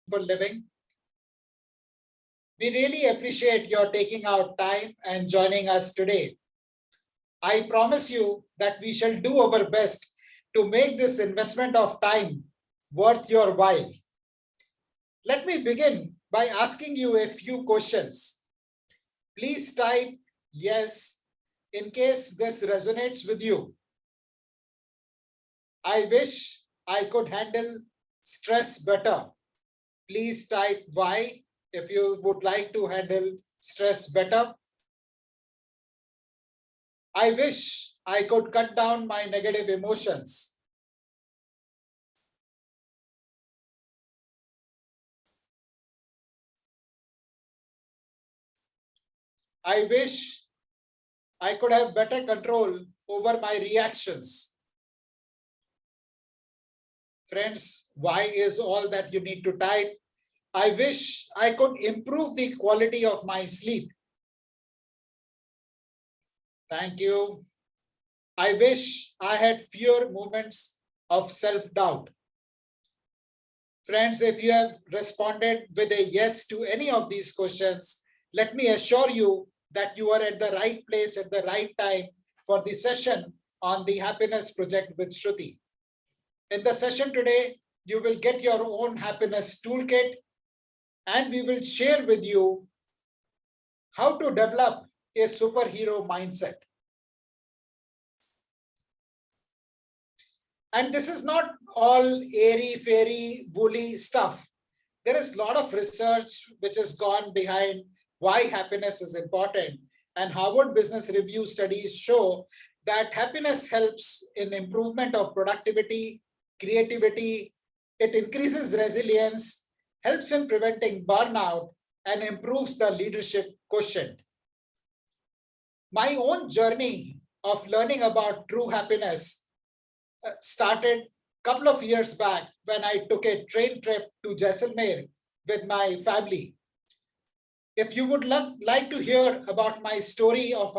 for living. We really appreciate your taking out time and joining us today. I promise you that we shall do our best to make this investment of time worth your while. Let me begin by asking you a few questions. Please type yes in case this resonates with you. I wish I could handle stress better. Please type Y if you would like to handle stress better. I wish I could cut down my negative emotions. I wish I could have better control over my reactions. Friends, Y is all that you need to type. I wish I could improve the quality of my sleep. Thank you. I wish I had fewer moments of self-doubt. Friends, if you have responded with a yes to any of these questions, let me assure you that you are at the right place at the right time for the session on the Happiness Project with Shruti. In the session today, you will get your own happiness toolkit, and we will share with you how to develop a superhero mindset. And this is not all airy, fairy, woolly stuff. There is a lot of research which has gone behind why happiness is important. And Harvard Business Review studies show that happiness helps in improvement of productivity, creativity, it increases resilience, helps in preventing burnout, and improves the leadership quotient. My own journey of learning about true happiness started a couple of years back when I took a train trip to Jaisalmer with my family. If you would like to hear about my story of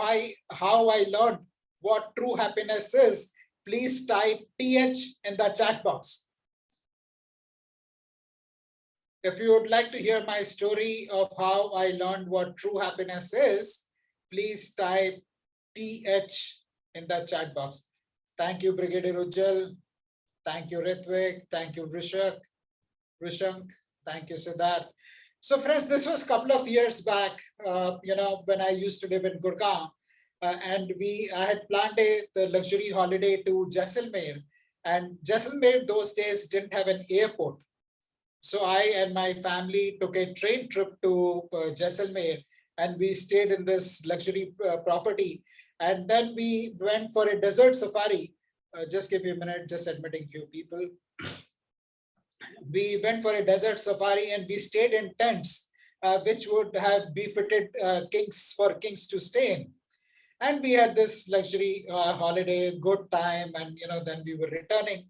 how I learned what true happiness is, please type TH in the chat box. If you would like to hear my story of how I learned what true happiness is, please type TH in the chat box. Thank you, Brigadier Ujjal. Thank you, Ritvik. Thank you, Rishank. Thank you, Siddharth. So friends, this was a couple of years back, when I used to live in Gurgaon, and I had planned the luxury holiday to Jaisalmer, and Jaisalmer those days didn't have an airport. So I and my family took a train trip to Jaisalmer, and we stayed in this luxury property. And then we went for a desert safari. Just give me a minute, just admitting few people. We went for a desert safari and we stayed in tents, which would have befitted kings to stay in. And we had this luxury holiday, good time, and then we were returning.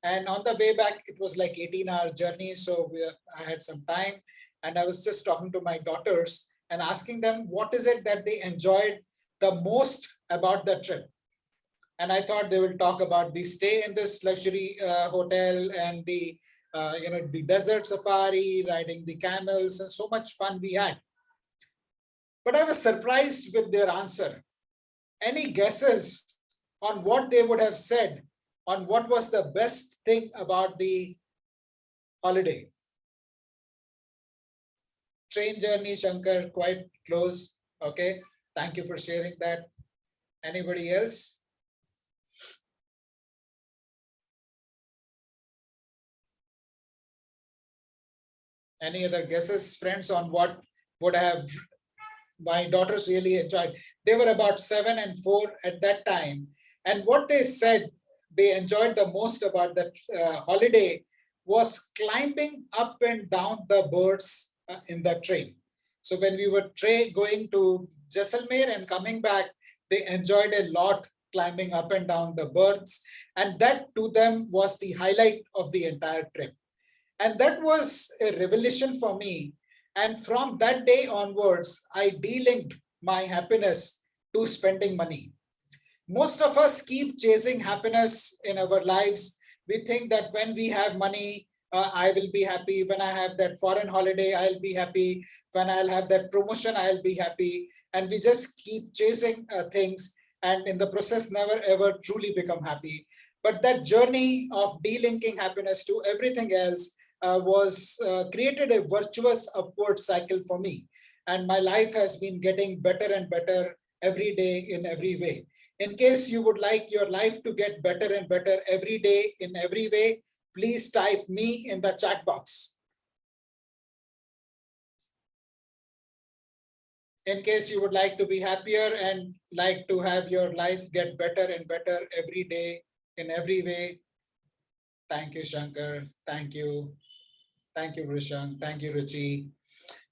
And on the way back, it was like 18-hour journey. So I had some time, and I was just talking to my daughters and asking them what is it that they enjoyed the most about the trip. And I thought they will talk about the stay in this luxury hotel and the the desert safari, riding the camels, and so much fun we had. But I was surprised with their answer. Any guesses on what they would have said on what was the best thing about the holiday? Train journey, Shankar, quite close. Okay, thank you for sharing that. Anybody else? Any other guesses, friends, on what would have my daughters really enjoyed? They were about 7 and 4 at that time. And what they said they enjoyed the most about that holiday was climbing up and down the birds in the train. So when we were going to Jaisalmer and coming back, they enjoyed a lot climbing up and down the birds. And that to them was the highlight of the entire trip. And that was a revelation for me. And from that day onwards, I de-linked my happiness to spending money. Most of us keep chasing happiness in our lives. We think that when we have money, I will be happy. When I have that foreign holiday, I'll be happy. When I'll have that promotion, I'll be happy. And we just keep chasing things, and in the process never ever truly become happy. But that journey of delinking happiness to everything else was created a virtuous upward cycle for me. And my life has been getting better and better every day in every way. In case you would like your life to get better and better every day in every way, please type me in the chat box. In case you would like to be happier and like to have your life get better and better every day in every way. Thank you, Shankar. Thank you. Thank you, Vrishang. Thank you, Ruchi.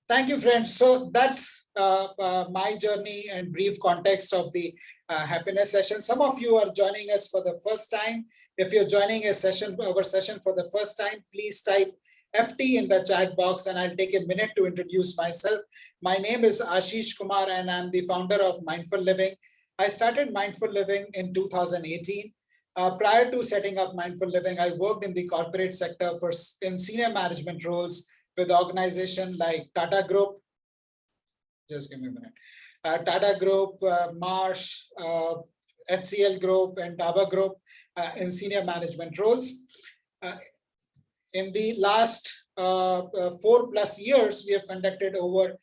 Thank you, friends. So that's my journey and brief context of the happiness session. Some of you are joining us for the first time. If you're joining our session for the first time, please type FT in the chat box, and I'll take a minute to introduce myself. My name is Ashish Kumar, and I'm the founder of Mindful Living. I started Mindful Living in 2018. Prior to setting up Mindful Living, I worked in the corporate sector in senior management roles with organizations like Tata Group. Just give me a minute. Tata Group, Marsh, HCL Group, and Taba Group in senior management roles. In the last 4+ years, we have conducted over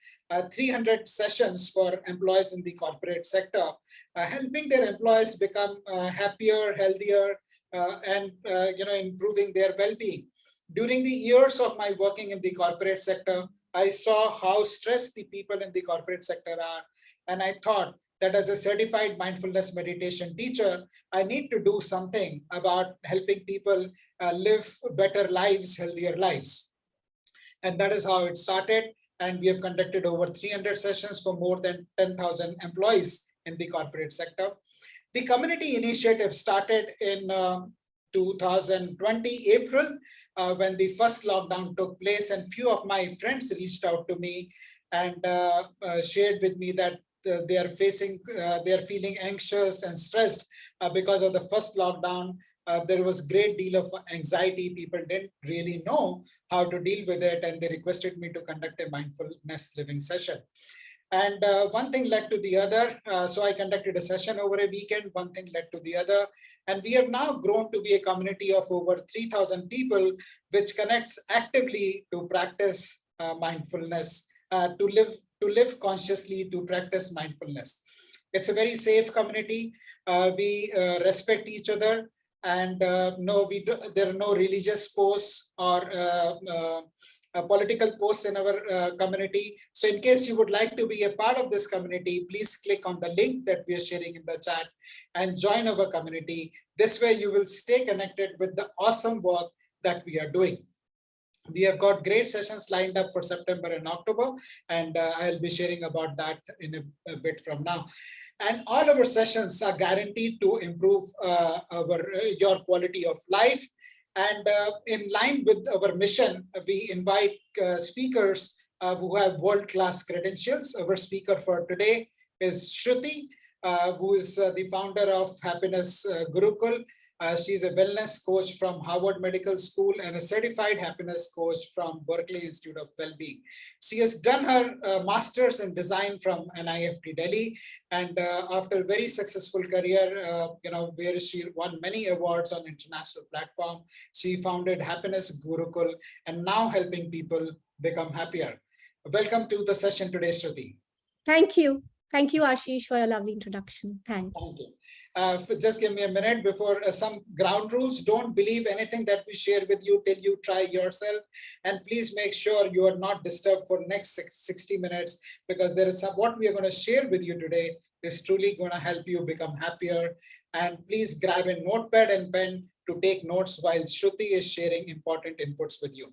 300 sessions for employees in the corporate sector, helping their employees become happier, healthier, and improving their well-being. During the years of my working in the corporate sector, I saw how stressed the people in the corporate sector are, and I thought that as a certified mindfulness meditation teacher, I need to do something about helping people live better lives, healthier lives. And that is how it started. And we have conducted over 300 sessions for more than 10,000 employees in the corporate sector. The community initiative started in 2020 April, when the first lockdown took place, and few of my friends reached out to me and shared with me that they are feeling anxious and stressed because of the first lockdown. There was great deal of anxiety. People didn't really know how to deal with it, and they requested me to conduct a mindfulness living session. And one thing led to the other. So I conducted a session over a weekend. One thing led to the other. And we have now grown to be a community of over 3,000 people, which connects actively to practice mindfulness, to live consciously, to practice mindfulness. It's a very safe community. We respect each other. And there are no religious posts or political posts in our community. So in case you would like to be a part of this community, please click on the link that we are sharing in the chat and join our community. This way you will stay connected with the awesome work that we are doing. We have got great sessions lined up for September and October, and I'll be sharing about that in a bit from now. And all our sessions are guaranteed to improve your quality of life. And in line with our mission, we invite speakers who have world-class credentials. Our speaker for today is Shruti, who is the founder of Happiness Gurukul. She's a wellness coach from Harvard Medical School and a certified happiness coach from Berkeley Institute of Wellbeing. She has done her master's in design from NIFT Delhi, and after a very successful career, where she won many awards on international platform, she founded Happiness Gurukul and now helping people become happier. Welcome to the session today, Shruti. Thank you. Thank you, Ashish, for a lovely introduction. Thanks. Thank you. Just give me a minute before some ground rules. Don't believe anything that we share with you till you try yourself. And please make sure you are not disturbed for next 60 minutes, because there is what we are going to share with you today is truly going to help you become happier. And please grab a notepad and pen to take notes while Shruti is sharing important inputs with you.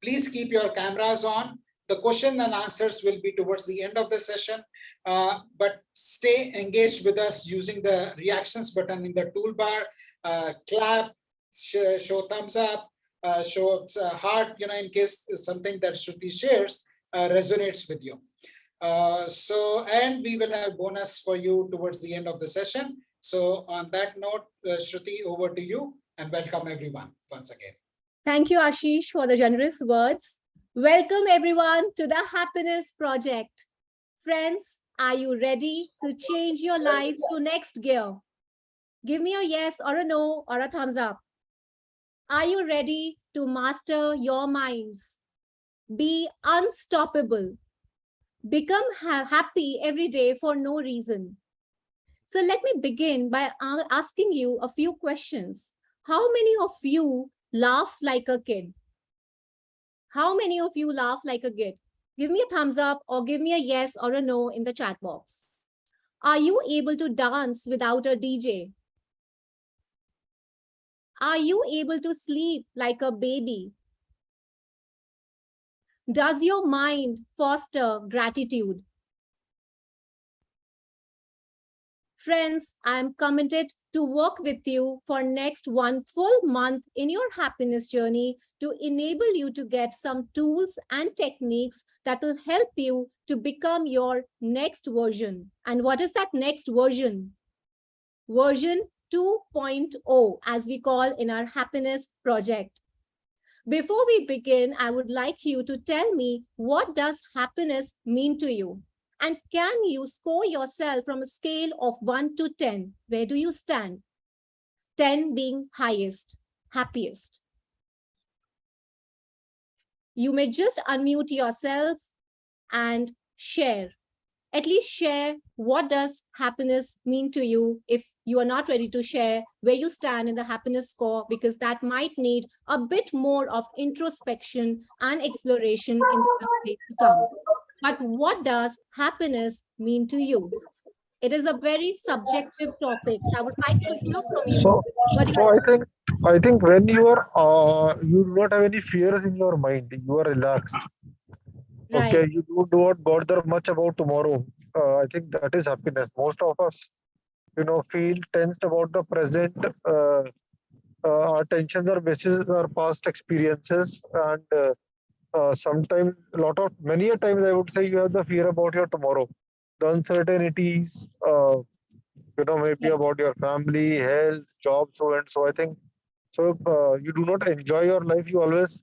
Please keep your cameras on. The question and answers will be towards the end of the session, but stay engaged with us using the reactions button in the toolbar. Clap, show thumbs up, show heart, in case something that Shruti shares resonates with you. And we will have bonus for you towards the end of the session. So on that note, Shruti, over to you, and welcome everyone once again. Thank you, Ashish, for the generous words. Welcome, everyone, to the Happiness Project. Friends, are you ready to change your life to next gear? Give me a yes or a no or a thumbs up. Are you ready to master your minds? Be unstoppable. Become happy every day for no reason. So let me begin by asking you a few questions. How many of you laugh like a kid? How many of you laugh like a kid? Give me a thumbs up or give me a yes or a no in the chat box. Are you able to dance without a DJ? Are you able to sleep like a baby? Does your mind foster gratitude? Friends, I am committed to work with you for next one full month in your happiness journey to enable you to get some tools and techniques that will help you to become your next version. And what is that next version? Version 2.0, as we call in our happiness project. Before we begin, I would like you to tell me, what does happiness mean to you? And can you score yourself from a scale of 1 to 10? Where do you stand? 10 being highest, happiest. You may just unmute yourself and share. At least share, what does happiness mean to you if you are not ready to share where you stand in the happiness score, because that might need a bit more of introspection and exploration in the days to come. But what does happiness mean to you? It is a very subjective topic. So I would like to hear from you. So, What do so you I think when you are you do not have any fears in your mind, you are relaxed. Okay, Right. you do not bother much about tomorrow. I think that is happiness. Most of us, feel tensed about the present. Our tensions are basis our past experiences, and sometimes many a times I would say you have the fear about your tomorrow, the uncertainties. Maybe Yes. about your family, health, job, so and so. I think so. You do not enjoy your life. You always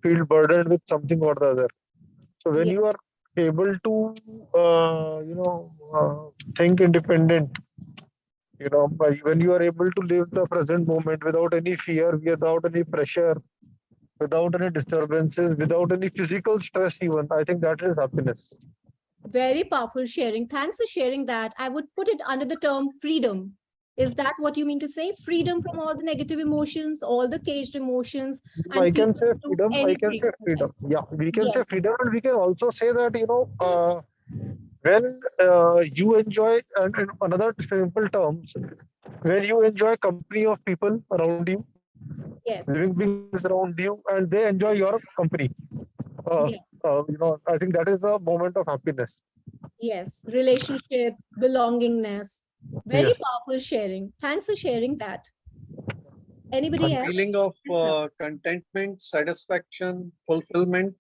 feel burdened with something or the other. So when Yes. you are able to, think independent, when you are able to live the present moment without any fear, without any pressure, without any disturbances, without any physical stress, even, I think that is happiness. Very powerful sharing. Thanks for sharing that. I would put it under the term freedom. Is that what you mean to say? Freedom from all the negative emotions, all the caged emotions, and I freedom can say to do freedom. I can anything say in life. freedom. Yeah, we can say Yes, freedom, and we can also say that when you enjoy, and in another simple terms, when you enjoy company of people around you, yes, living beings around you, and they enjoy your company. Uh, yes, I think that is a moment of happiness. yes. Relationship, belongingness. Very Yes. powerful sharing. Thanks for sharing that. Anybody Thank else? you. Feeling of Yes, sir. contentment, satisfaction, fulfillment.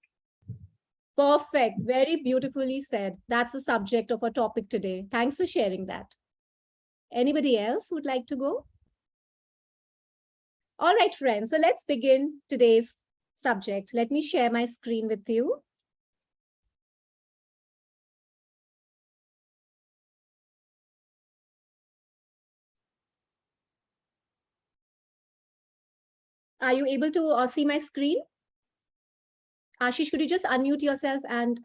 Perfect. Very beautifully said. That's the subject of our topic today. Thanks for sharing that. Anybody else would like to go? All right, friends. So let's begin today's subject. Let me share my screen with you. Are you able to see my screen? Ashish, could you just unmute yourself and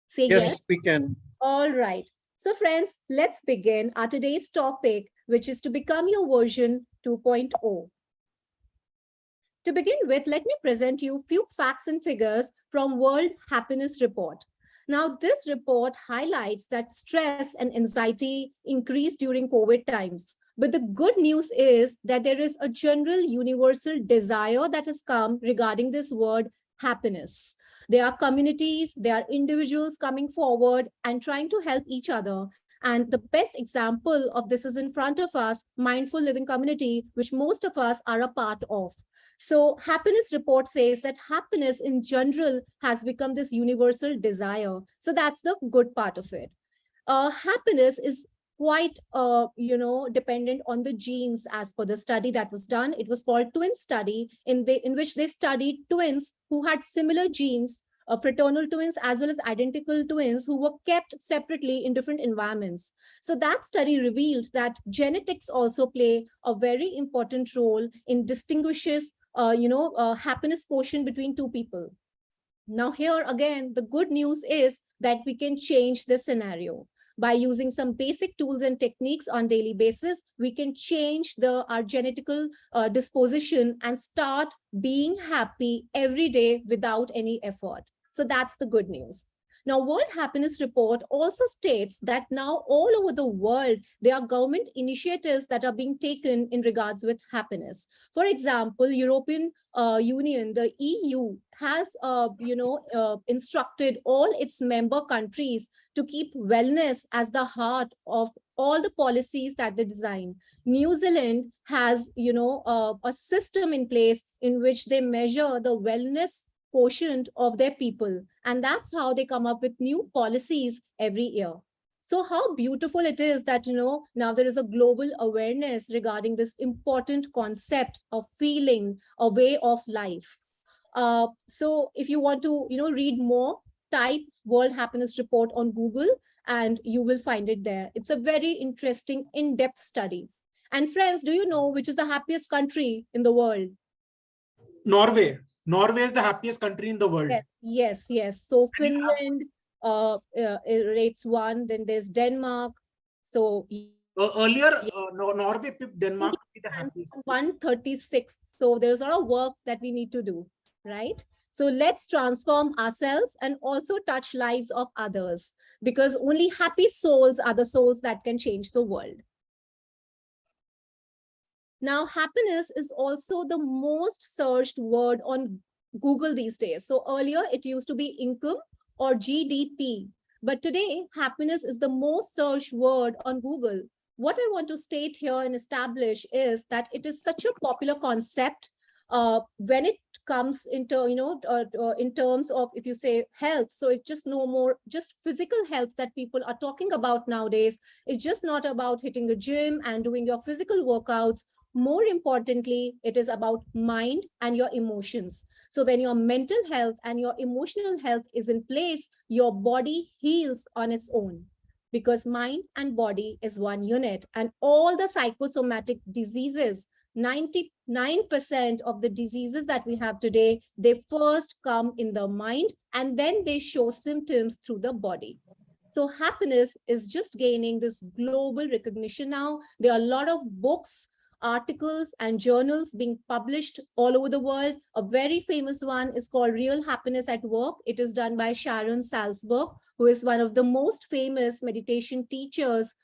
say yes? Yes, we can. All right. So friends, let's begin our today's topic, which is to become your version 2.0. To begin with, let me present you a few facts and figures from World Happiness Report. Now, this report highlights that stress and anxiety increased during COVID times. But the good news is that there is a general universal desire that has come regarding this word happiness. There are communities, there are individuals coming forward and trying to help each other. And the best example of this is in front of us, Mindful Living Community, which most of us are a part of. So happiness report says that happiness in general has become this universal desire. So that's the good part of it. Happiness is quite, dependent on the genes as per the study that was done. It was called twin study, in which they studied twins who had similar genes, fraternal twins as well as identical twins who were kept separately in different environments. So that study revealed that genetics also play a very important role in distinguishes, happiness quotient between two people. Now, here again, the good news is that we can change this scenario. By using some basic tools and techniques on daily basis, we can change our genetical disposition and start being happy every day without any effort. So that's the good news. Now, World Happiness Report also states that now all over the world, there are government initiatives that are being taken in regards with happiness. For example, European Union, the EU, has instructed all its member countries to keep wellness as the heart of all the policies that they design. New Zealand has, a system in place in which they measure the wellness quotient of their people. And that's how they come up with new policies every year. So how beautiful it is that, now there is a global awareness regarding this important concept of feeling, a way of life. So if you want to, read more, type World Happiness Report on Google and you will find it there. It's a very interesting, in-depth study. And friends, do you know which is the happiest country in the world? Norway. Norway is the happiest country in the world. Yes. So Finland it rates 1, then there's Denmark. So earlier, Norway picked Denmark to be the happiest. 136. So there's a lot of work that we need to do, right? So let's transform ourselves and also touch lives of others, because only happy souls are the souls that can change the world. Now, happiness is also the most searched word on Google these days. So earlier it used to be income or GDP, but today happiness is the most searched word on Google. What I want to state here and establish is that it is such a popular concept when it comes into, in terms of, if you say health, so it's just no more just physical health that people are talking about nowadays. It's just not about hitting the gym and doing your physical workouts. More importantly, it is about mind and your emotions. So when your mental health and your emotional health is in place, your body heals on its own, because mind and body is one unit. And all the psychosomatic diseases, 99% of the diseases that we have today, they first come in the mind and then they show symptoms through the body. So happiness is just gaining this global recognition now. There are a lot of books, articles and journals being published all over the world. A very famous one is called Real Happiness at Work. It is done by Sharon Salzberg, who is one of the most famous meditation teachers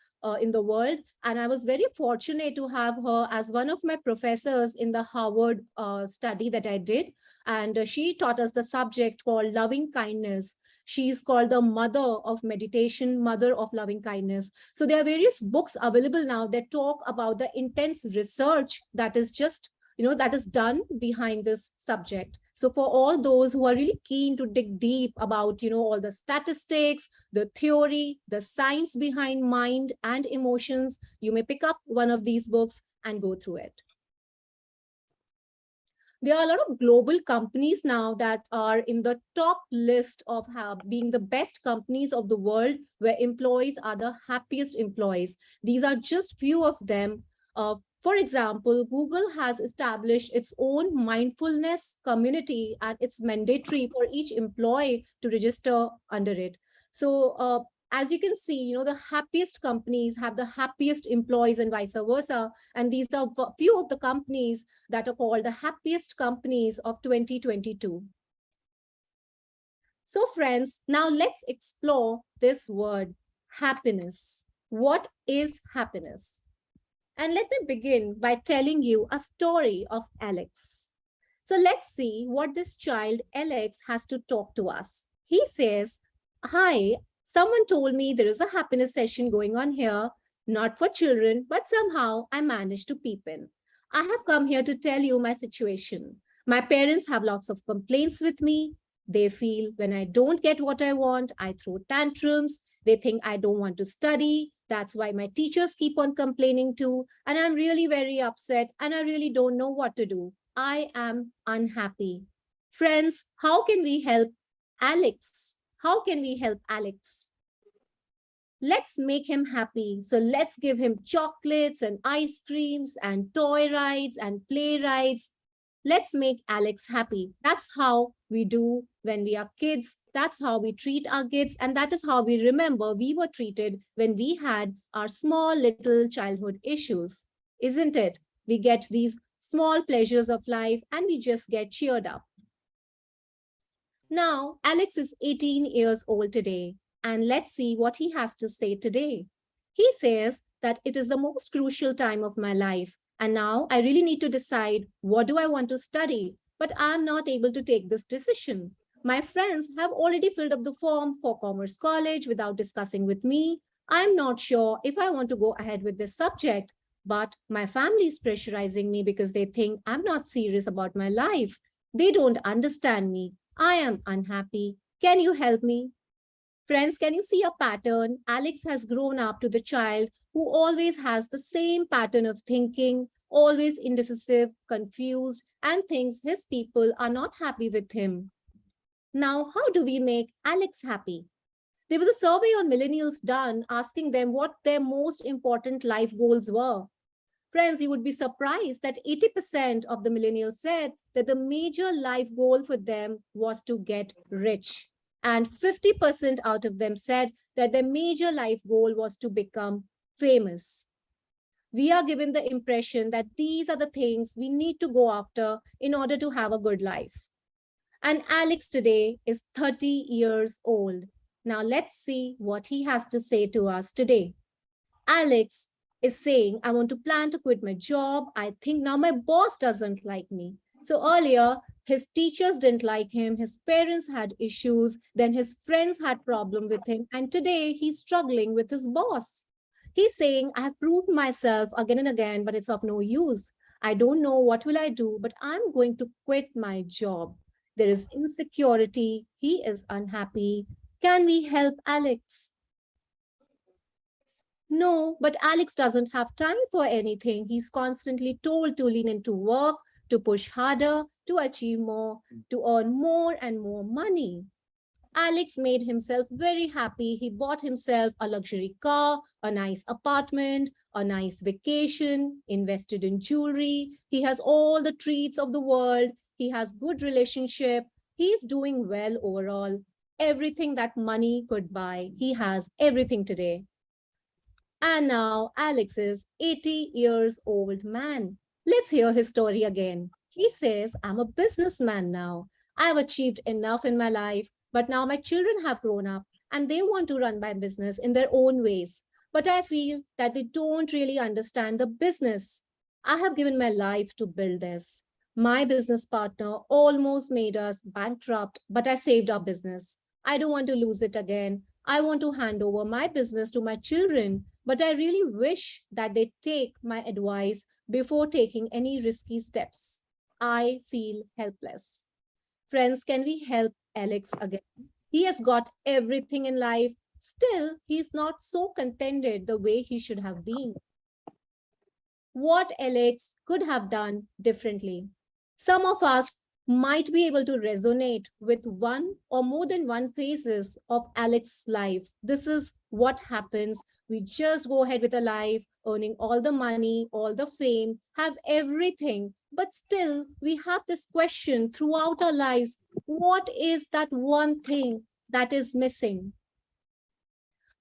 in the world. And I was very fortunate to have her as one of my professors in the Harvard study that I did. And she taught us the subject called loving kindness. She's called the mother of meditation, mother of loving kindness. So there are various books available now that talk about the intense research that is just, that is done behind this subject. So for all those who are really keen to dig deep about, all the statistics, the theory, the science behind mind and emotions, you may pick up one of these books and go through it. There are a lot of global companies now that are in the top list of being the best companies of the world, where employees are the happiest employees. These are just few of them. For example, Google has established its own mindfulness community, and it's mandatory for each employee to register under it. So as you can see, the happiest companies have the happiest employees and vice versa. And these are a few of the companies that are called the happiest companies of 2022. So friends, now let's explore this word, happiness. What is happiness? And let me begin by telling you a story of Alex. So let's see what this child Alex has to talk to us. He says, "Hi, someone told me there is a happiness session going on here, not for children, but somehow I managed to peep in. I have come here to tell you my situation. My parents have lots of complaints with me. They feel when I don't get what I want, I throw tantrums. They think I don't want to study. That's why my teachers keep on complaining too. And I'm really very upset and I really don't know what to do. I am unhappy. Friends, how can we help Alex? How can we help Alex? Let's make him happy. So let's give him chocolates and ice creams and toy rides and play rides. Let's make Alex happy. That's how we do when we are kids. That's how we treat our kids. And that is how we remember we were treated when we had our small little childhood issues. Isn't it? We get these small pleasures of life and we just get cheered up. Now, Alex is 18 years old today. And let's see what he has to say today. He says that it is the most crucial time of my life. And now I really need to decide what do I want to study, but I'm not able to take this decision. My friends have already filled up the form for Commerce College without discussing with me. I'm not sure if I want to go ahead with this subject, but my family is pressurizing me because they think I'm not serious about my life. They don't understand me. I am unhappy. Can you help me? Friends, can you see a pattern? Alex has grown up to the child who always has the same pattern of thinking, always indecisive, confused, and thinks his people are not happy with him. Now, how do we make Alex happy? There was a survey on millennials done asking them what their most important life goals were. Friends, you would be surprised that 80% of the millennials said that the major life goal for them was to get rich. And 50% out of them said that their major life goal was to become famous. We are given the impression that these are the things we need to go after in order to have a good life. And Alex today is 30 years old. Now let's see what he has to say to us today. Alex is saying, I want to plan to quit my job. I think now my boss doesn't like me. So earlier, his teachers didn't like him, his parents had issues, then his friends had problem with him, and today he's struggling with his boss. He's saying, I have proved myself again and again, but it's of no use. I don't know what will I do, but I'm going to quit my job. There is insecurity, he is unhappy. Can we help Alex? No, but Alex doesn't have time for anything. He's constantly told to lean into work, to push harder, to achieve more, to earn more and more money. Alex made himself very happy. He bought himself a luxury car, a nice apartment, a nice vacation, invested in jewelry. He has all the treats of the world. He has good relationship. He's doing well overall. Everything that money could buy. He has everything today. And now Alex is 80 years old man. Let's hear his story again. He says, I'm a businessman now. I've achieved enough in my life, but now my children have grown up and they want to run my business in their own ways. But I feel that they don't really understand the business. I have given my life to build this. My business partner almost made us bankrupt, but I saved our business. I don't want to lose it again. I want to hand over my business to my children, but I really wish that they take my advice before taking any risky steps. I feel helpless. Friends, can we help Alex again? He has got everything in life. Still, he's not so contented the way he should have been. What Alex could have done differently? Some of us might be able to resonate with one or more than one phases of Alex's life. This is what happens. We just go ahead with a life, earning all the money, all the fame, have everything. But still, we have this question throughout our lives. What is that one thing that is missing?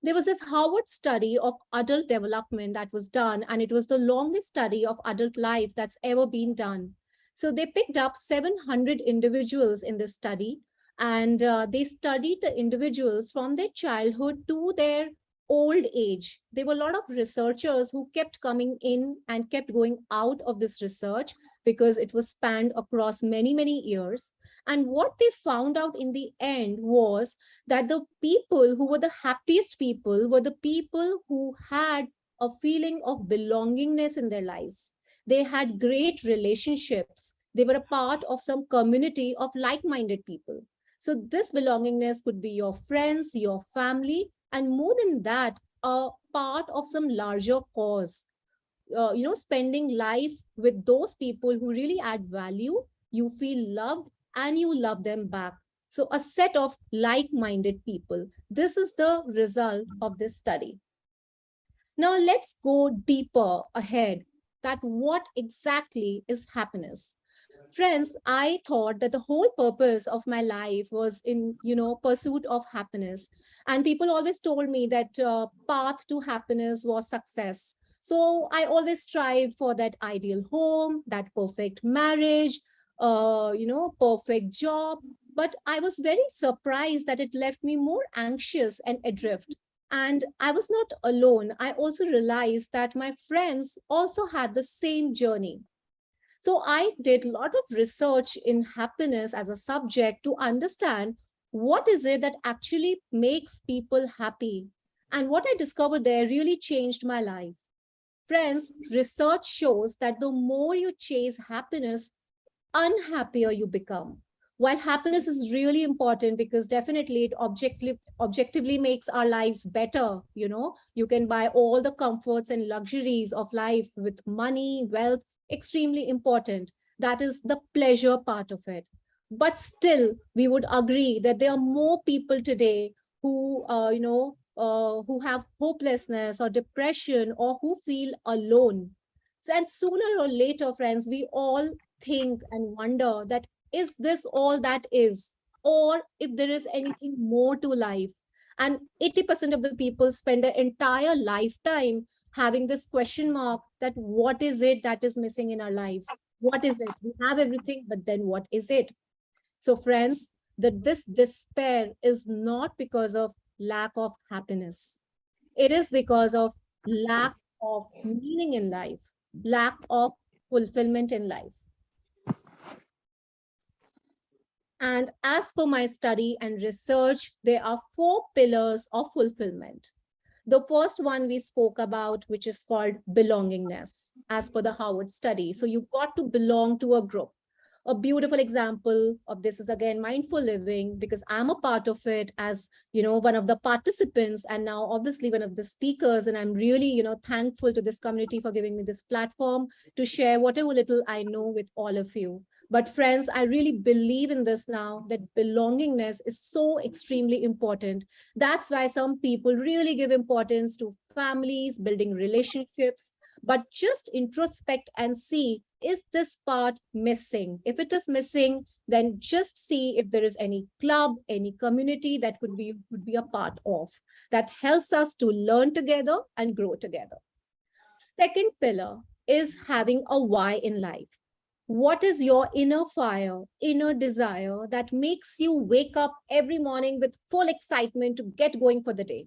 There was this Harvard study of adult development that was done, and it was the longest study of adult life that's ever been done. So they picked up 700 individuals in this study, and they studied the individuals from their childhood to their old age. There were a lot of researchers who kept coming in and kept going out of this research because it was spanned across many, many years. And what they found out in the end was that the people who were the happiest people were the people who had a feeling of belongingness in their lives. They had great relationships. They were a part of some community of like-minded people. So this belongingness could be your friends, your family, and more than that, a part of some larger cause. Spending life with those people who really add value, you feel loved and you love them back. So a set of like-minded people. This is the result of this study. Now let's go deeper ahead, that what exactly is happiness? Friends, I thought that the whole purpose of my life was in, pursuit of happiness. And people always told me that path to happiness was success. So I always strived for that ideal home, that perfect marriage, perfect job. But I was very surprised that it left me more anxious and adrift. And I was not alone. I also realized that my friends also had the same journey. So I did a lot of research in happiness as a subject to understand what is it that actually makes people happy. And what I discovered there really changed my life. Friends, research shows that the more you chase happiness, unhappier you become. While happiness is really important because definitely it objectively makes our lives better, you can buy all the comforts and luxuries of life with money, wealth, extremely important. That is the pleasure part of it. But still, we would agree that there are more people today who have hopelessness or depression or who feel alone. So, and sooner or later, friends, we all think and wonder that is this all that is, or if there is anything more to life. And 80% of the people spend their entire lifetime having this question mark that what is it that is missing in our lives? What is it? We have everything, but then what is it? So friends, that this despair is not because of lack of happiness. It is because of lack of meaning in life, lack of fulfillment in life. And as per my study and research, there are 4 pillars of fulfillment. The first one we spoke about, which is called belongingness, as per the Harvard study. So you got to belong to a group. A beautiful example of this is again mindful living, because I'm a part of it as one of the participants and now obviously one of the speakers. And I'm really thankful to this community for giving me this platform to share whatever little I know with all of you. But friends, I really believe in this now, that belongingness is so extremely important. That's why some people really give importance to families, building relationships, but just introspect and see, is this part missing? If it is missing, then just see if there is any club, any community that could be a part of, that helps us to learn together and grow together. Second pillar is having a why in life. What is your inner fire, inner desire that makes you wake up every morning with full excitement to get going for the day?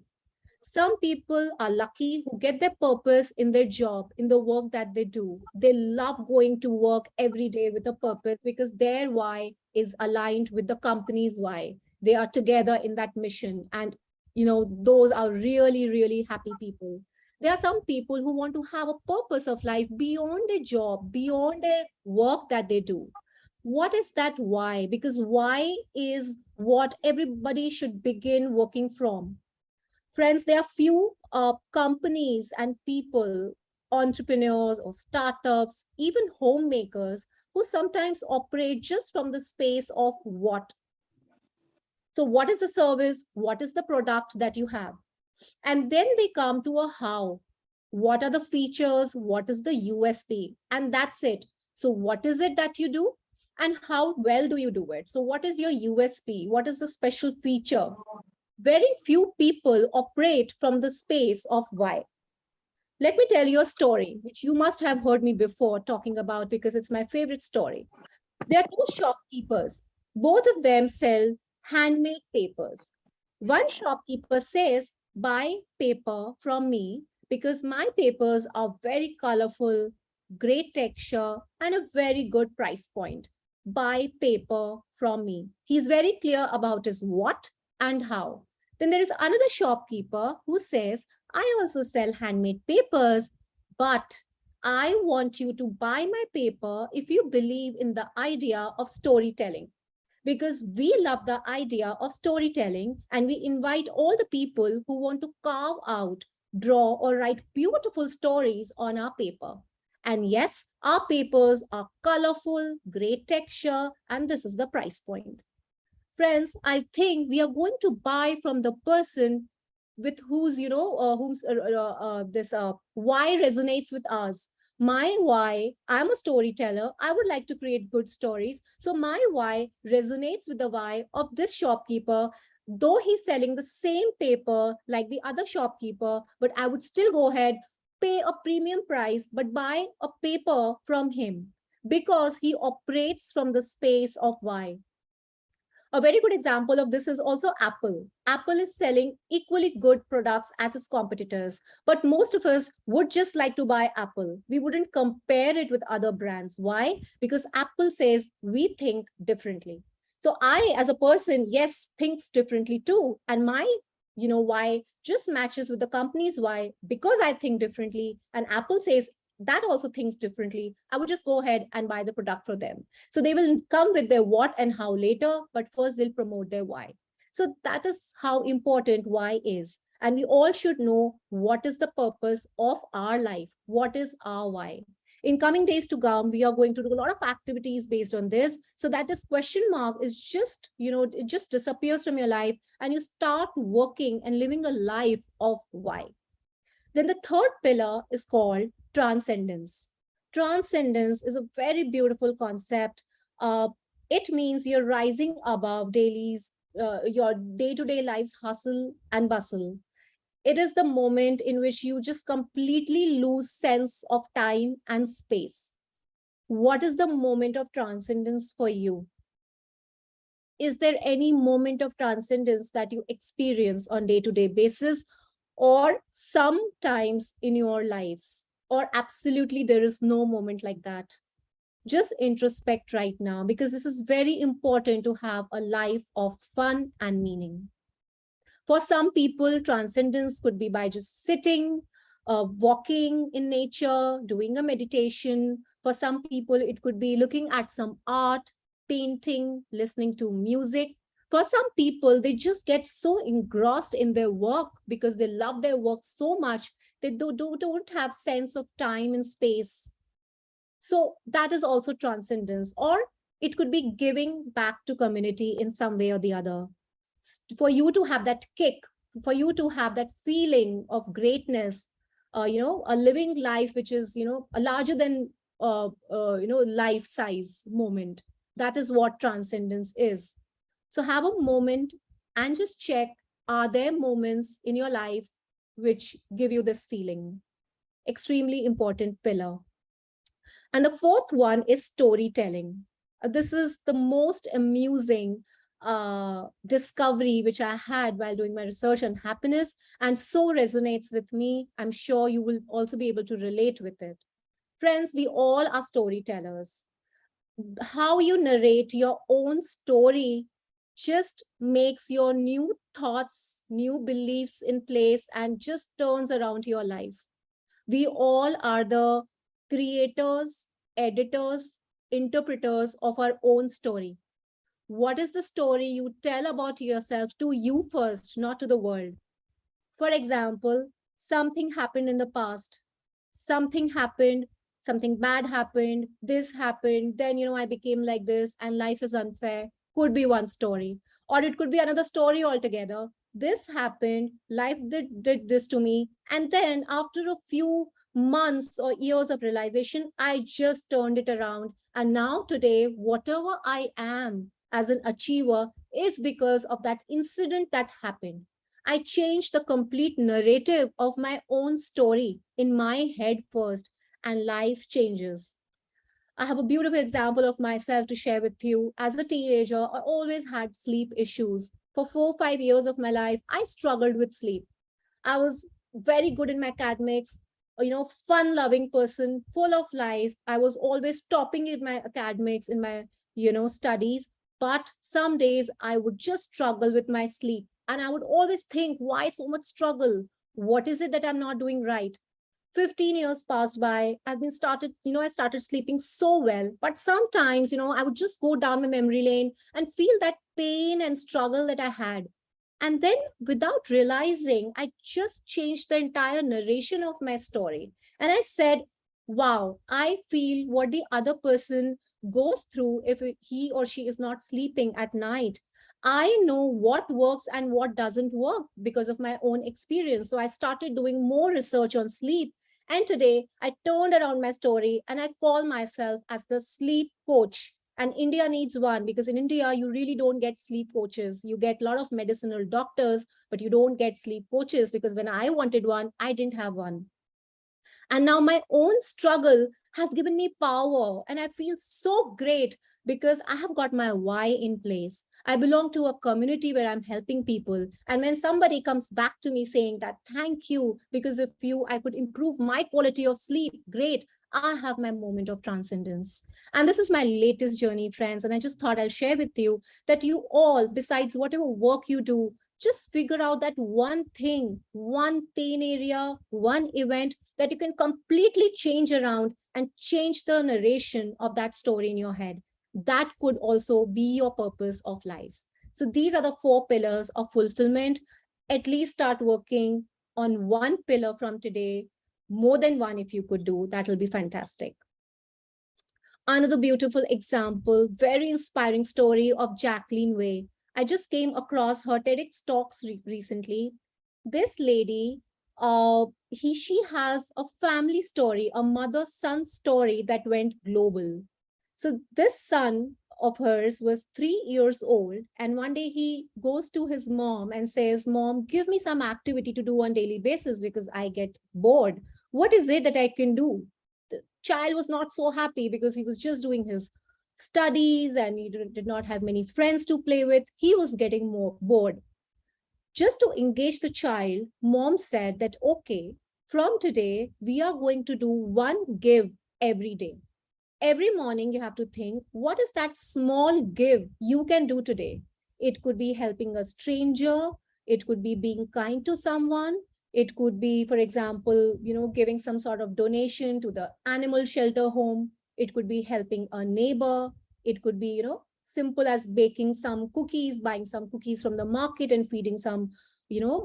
Some people are lucky who get their purpose in their job, in the work that they do. They love going to work every day with a purpose because their why is aligned with the company's why. They are together in that mission. And, those are really, really happy people. There are some people who want to have a purpose of life beyond their job, beyond their work that they do. What is that why? Because why is what everybody should begin working from. Friends, there are few companies and people, entrepreneurs or startups, even homemakers, who sometimes operate just from the space of what. So what is the service? What is the product that you have? And then they come to a how. What are the features? What is the USP? And that's it. So what is it that you do? And how well do you do it? So what is your USP? What is the special feature? Very few people operate from the space of why. Let me tell you a story, which you must have heard me before talking about because it's my favorite story. There are 2 shopkeepers. Both of them sell handmade papers. One shopkeeper says, buy paper from me because my papers are very colorful, great texture, and a very good price point. Buy paper from me. He's very clear about his what and how. Then there is another shopkeeper who says, I also sell handmade papers, but I want you to buy my paper if you believe in the idea of storytelling. Because we love the idea of storytelling and we invite all the people who want to carve out draw, or write beautiful stories on our paper. And yes, our papers are colorful, great texture, and this is the price point. Friends, I think we are going to buy from the person with whose, whom's this why resonates with us. My why, I'm a storyteller. I would like to create good stories. So my why resonates with the why of this shopkeeper, though he's selling the same paper like the other shopkeeper, but I would still go ahead, pay a premium price, but buy a paper from him because he operates from the space of why. A very good example of this is also Apple. Apple is selling equally good products as its competitors, but most of us would just like to buy Apple. We wouldn't compare it with other brands. Why? Because Apple says we think differently. So I, as a person, yes, thinks differently too. And my, why just matches with the company's why because I think differently. And Apple says that also thinks differently. I would just go ahead and buy the product for them. So they will come with their what and how later, but first they'll promote their why. So that is how important why is. And we all should know what is the purpose of our life. What is our why? In coming days to come, we are going to do a lot of activities based on this so that this question mark is just, it just disappears from your life and you start working and living a life of why. Then the third pillar is called transcendence. Transcendence is a very beautiful concept. It means you're rising above your day-to-day life's hustle and bustle. It is the moment in which you just completely lose sense of time and space. What is the moment of transcendence for you? Is there any moment of transcendence that you experience on day-to-day basis or sometimes in your lives? Or absolutely there is no moment like that? Just introspect right now because this is very important to have a life of fun and meaning. For some people, transcendence could be by just sitting, walking in nature, doing a meditation. For some people, it could be looking at some art, painting, listening to music. For some people, they just get so engrossed in their work because they love their work so much they don't have sense of time and space. So that is also transcendence. Or it could be giving back to community in some way or the other. For you to have that kick, for you to have that feeling of greatness, a living life which is, a larger than, life size moment. That is what transcendence is. So have a moment and just check, are there moments in your life which give you this feeling? Extremely important pillar. And the fourth one is storytelling. This is the most amusing discovery which I had while doing my research on happiness and so resonates with me. I'm sure you will also be able to relate with it. Friends, we all are storytellers. How you narrate your own story just makes your new thoughts, new beliefs in place and just turns around your life. We all are the creators, editors, interpreters of our own story. What is the story you tell about yourself to you first, not to the world? For example, something happened in the past. Something happened, something bad happened, this happened, then, I became like this and life is unfair. Could be one story. Or it could be another story altogether. This happened, life did this to me. And then after a few months or years of realization, I just turned it around. And now today, whatever I am as an achiever is because of that incident that happened. I changed the complete narrative of my own story in my head first, and life changes. I have a beautiful example of myself to share with you. As a teenager, I always had sleep issues. For 4 or 5 years of my life, I struggled with sleep. I was very good in my academics, fun-loving person, full of life. I was always topping in my academics, in my, studies. But some days I would just struggle with my sleep. And I would always think, why so much struggle? What is it that I'm not doing right? 15 years passed by. I started sleeping so well. But sometimes, I would just go down my memory lane and feel that pain and struggle that I had. And then without realizing, I just changed the entire narration of my story. And I said, wow, I feel what the other person goes through if he or she is not sleeping at night. I know what works and what doesn't work because of my own experience. So I started doing more research on sleep. And today I turned around my story and I call myself as the sleep coach. And India needs one, because in India, you really don't get sleep coaches. You get a lot of medicinal doctors, but you don't get sleep coaches, because when I wanted one, I didn't have one. And now my own struggle has given me power. And I feel so great because I have got my why in place. I belong to a community where I'm helping people. And when somebody comes back to me saying that, thank you, because of you, I could improve my quality of sleep, great. I have my moment of transcendence. And this is my latest journey, friends. And I just thought I'll share with you that you all, besides whatever work you do, just figure out that one thing, one pain area, one event that you can completely change around and change the narration of that story in your head. That could also be your purpose of life. So these are the 4 pillars of fulfillment. At least start working on one pillar from today. More than one, if you could do, that will be fantastic. Another beautiful example, very inspiring story of Jacqueline Way. I just came across her TEDx talks recently. This lady, she has a family story, a mother-son story that went global. So this son of hers was 3 years old, and one day he goes to his mom and says, Mom, give me some activity to do on daily basis because I get bored. What is it that I can do? The child was not so happy because he was just doing his studies and he did not have many friends to play with. He was getting more bored. Just to engage the child, mom said that, okay, from today, we are going to do one give every day. Every morning, you have to think, what is that small give you can do today? It could be helping a stranger. It could be being kind to someone. It could be, for example, giving some sort of donation to the animal shelter home. It could be helping a neighbor. It could be, simple as baking some cookies, buying some cookies from the market and feeding some,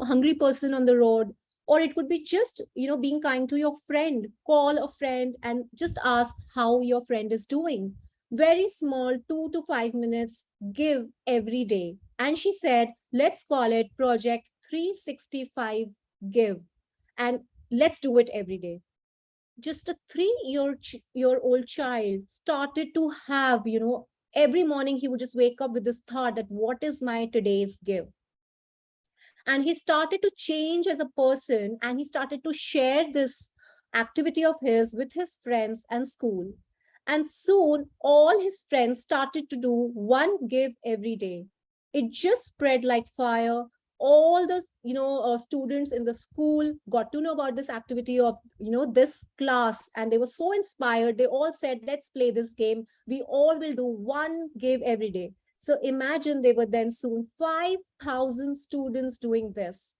hungry person on the road. Or it could be just, being kind to your friend. Call a friend and just ask how your friend is doing. Very small, 2 to 5 minutes, give every day. And she said, let's call it Project 365 Give. And let's do it every day. Just a 3-year-old child started to have, every morning he would just wake up with this thought that what is my today's give? And he started to change as a person, and he started to share this activity of his with his friends and school. And soon all his friends started to do one give every day. It just spread like fire. All the students in the school got to know about this activity of this class, and they were so inspired. They all said, let's play this game. We all will do one give every day. So imagine they were then soon 5,000 students doing this,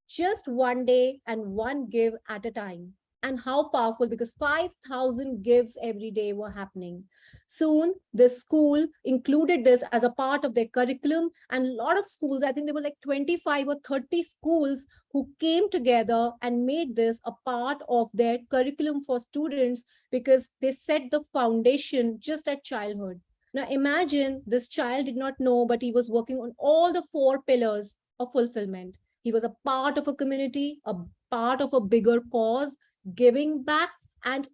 just one day and one give at a time. And how powerful, because 5,000 gives every day were happening. Soon, the school included this as a part of their curriculum, and a lot of schools, I think there were like 25 or 30 schools who came together and made this a part of their curriculum for students, because they set the foundation just at childhood. Now imagine this child did not know, but he was working on all the 4 pillars of fulfillment. He was a part of a community, a part of a bigger cause, giving back. And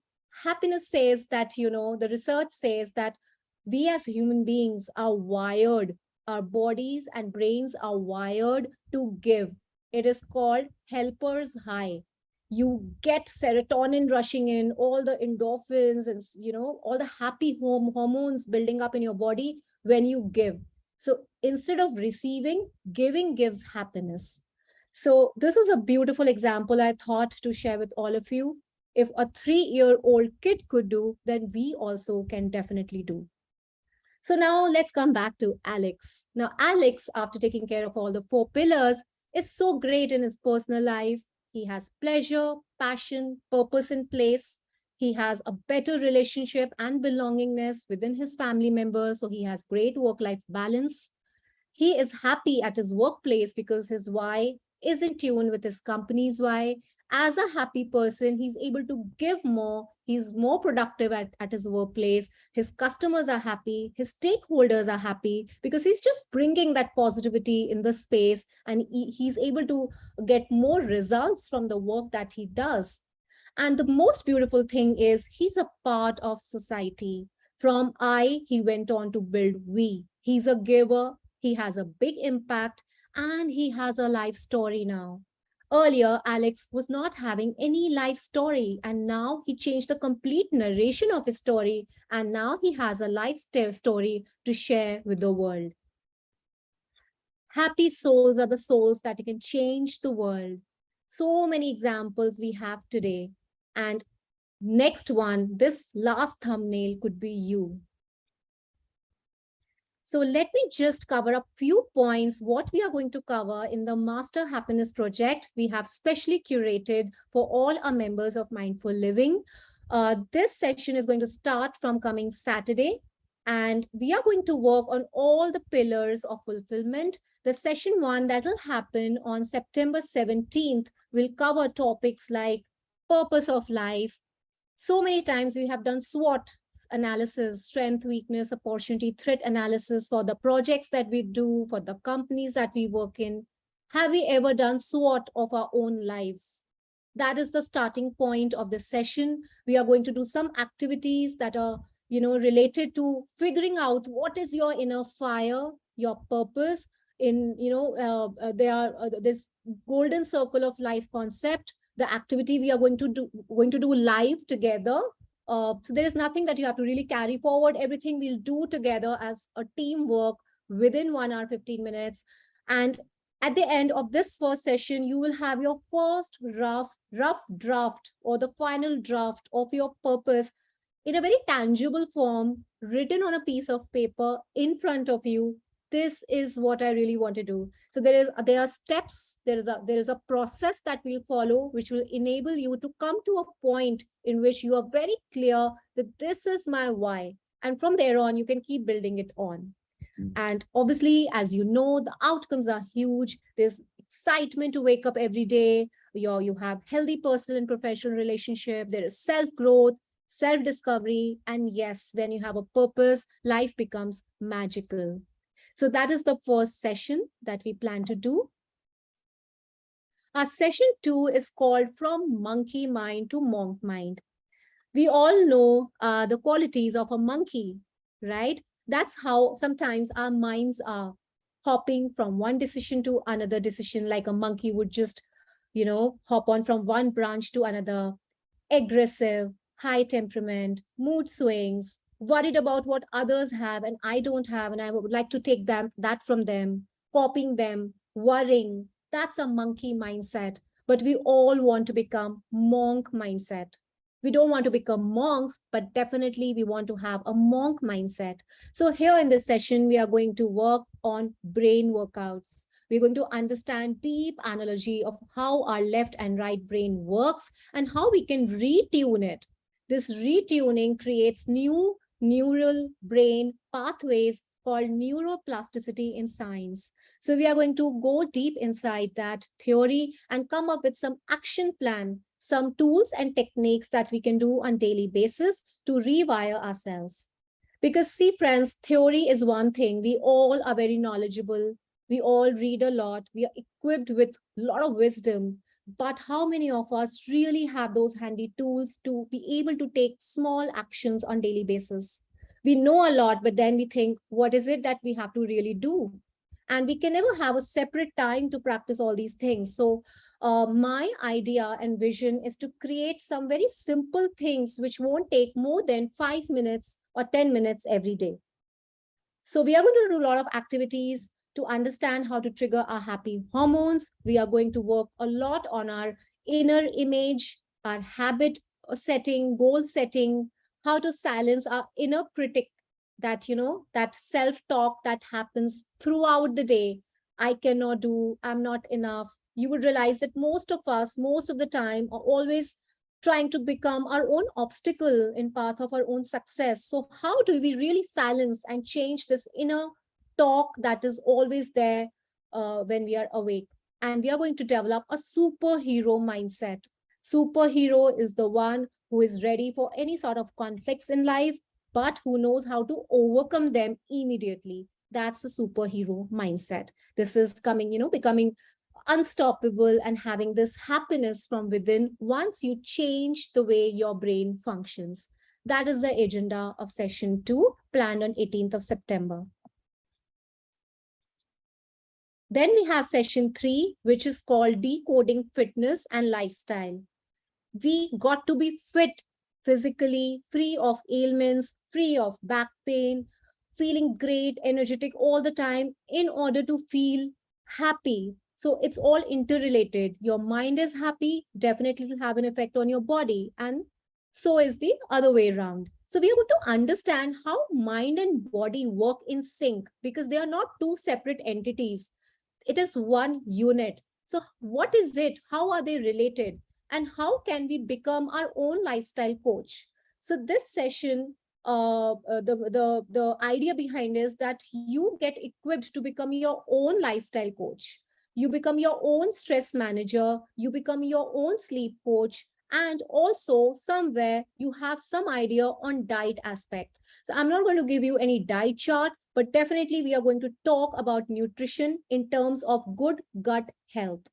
happiness says that, the research says that we as human beings are wired, our bodies and brains are wired to give. It is called helper's high. You get serotonin rushing in, all the endorphins and all the happy hormones building up in your body when you give. So instead of receiving, giving gives happiness. So this is a beautiful example I thought to share with all of you. If a 3-year-old kid could do, then we also can definitely do. So now let's come back to Alex. Now Alex, after taking care of all the 4 pillars, is so great in his personal life. He has pleasure, passion, purpose in place. He has a better relationship and belongingness within his family members. So he has great work-life balance. He is happy at his workplace because his why is in tune with his company's why. As a happy person, he's able to give more. He's more productive at his workplace. His customers are happy. His stakeholders are happy because he's just bringing that positivity in the space, and he's able to get more results from the work that he does. And the most beautiful thing is he's a part of society. From I, he went on to build we. He's a giver. He has a big impact, and he has a life story now. Earlier, Alex was not having any life story, and now he changed the complete narration of his story, and now he has a life story to share with the world. Happy souls are the souls that can change the world. So many examples we have today. And next one, this last thumbnail could be you. So let me just cover up few points what we are going to cover in the Master Happiness Project we have specially curated for all our members of Mindful Living. This session is going to start from coming Saturday, and we are going to work on all the pillars of fulfillment. The session 1 that will happen on September 17th will cover topics like purpose of life. So many times we have done SWOT analysis, strength, weakness, opportunity, threat analysis for the projects that we do, for the companies that we work in. Have we ever done SWOT of our own lives? That is the starting point of the session. We are going to do some activities that are, related to figuring out what is your inner fire, your purpose. There are this golden circle of life concept. The activity we are going to do live together. So there is nothing that you have to really carry forward. Everything we'll do together as a teamwork within 1 hour, 15 minutes. And at the end of this first session, you will have your first rough draft or the final draft of your purpose in a very tangible form, written on a piece of paper in front of you. This is what I really want to do. So there are steps, there is a process that we'll follow, which will enable you to come to a point in which you are very clear that this is my why. And from there on, you can keep building it on. And obviously, as you know, the outcomes are huge. There's excitement to wake up every day. You have healthy personal and professional relationship. There is self-growth, self-discovery. And yes, when you have a purpose, life becomes magical. So that is the first session that we plan to do. Our session 2 is called From Monkey Mind to Monk Mind. We all know the qualities of a monkey, right? That's how sometimes our minds are hopping from one decision to another decision, like a monkey would just, hop on from one branch to another. Aggressive, high temperament, mood swings, worried about what others have and I don't have, and I would like to take that from them, copying them, worrying. That's a monkey mindset. But we all want to become monk mindset. We don't want to become monks, but definitely we want to have a monk mindset. So here in this session, we are going to work on brain workouts. We're going to understand deep analogy of how our left and right brain works and how we can retune it. This retuning creates new neural brain pathways called neuroplasticity in science. So we are going to go deep inside that theory and come up with some action plan, some tools and techniques that we can do on daily basis to rewire ourselves. Because see, friends, theory is one thing. We all are very knowledgeable. We all read a lot. We are equipped with a lot of wisdom. But how many of us really have those handy tools to be able to take small actions on daily basis? We know a lot, but then we think, what is it that we have to really do? And we can never have a separate time to practice all these things. So my idea and vision is to create some very simple things which won't take more than 5 minutes or 10 minutes every day. So we are going to do a lot of activities to understand how to trigger our happy hormones. We are going to work a lot on our inner image, our habit setting, goal setting, how to silence our inner critic, that, that self-talk that happens throughout the day. I cannot do, I'm not enough. You would realize that most of us, most of the time, are always trying to become our own obstacle in path of our own success. So how do we really silence and change this inner talk that is always there when we are awake. And we are going to develop a superhero mindset. Superhero is the one who is ready for any sort of conflicts in life, but who knows how to overcome them immediately. That's a superhero mindset. This is coming, becoming unstoppable and having this happiness from within once you change the way your brain functions. That is the agenda of session 2, planned on 18th of September. Then we have session 3, which is called decoding fitness and lifestyle. We got to be fit physically, free of ailments, free of back pain, feeling great, energetic all the time in order to feel happy. So it's all interrelated. Your mind is happy, definitely will have an effect on your body, and so is the other way around. So we are going to understand how mind and body work in sync, because they are not two separate entities. It is one unit. So what is it? How are they related? And how can we become our own lifestyle coach? So this session, the idea behind is that you get equipped to become your own lifestyle coach. You become your own stress manager. You become your own sleep coach. And also somewhere you have some idea on diet aspect. So I'm not going to give you any diet chart, but definitely we are going to talk about nutrition in terms of good gut health.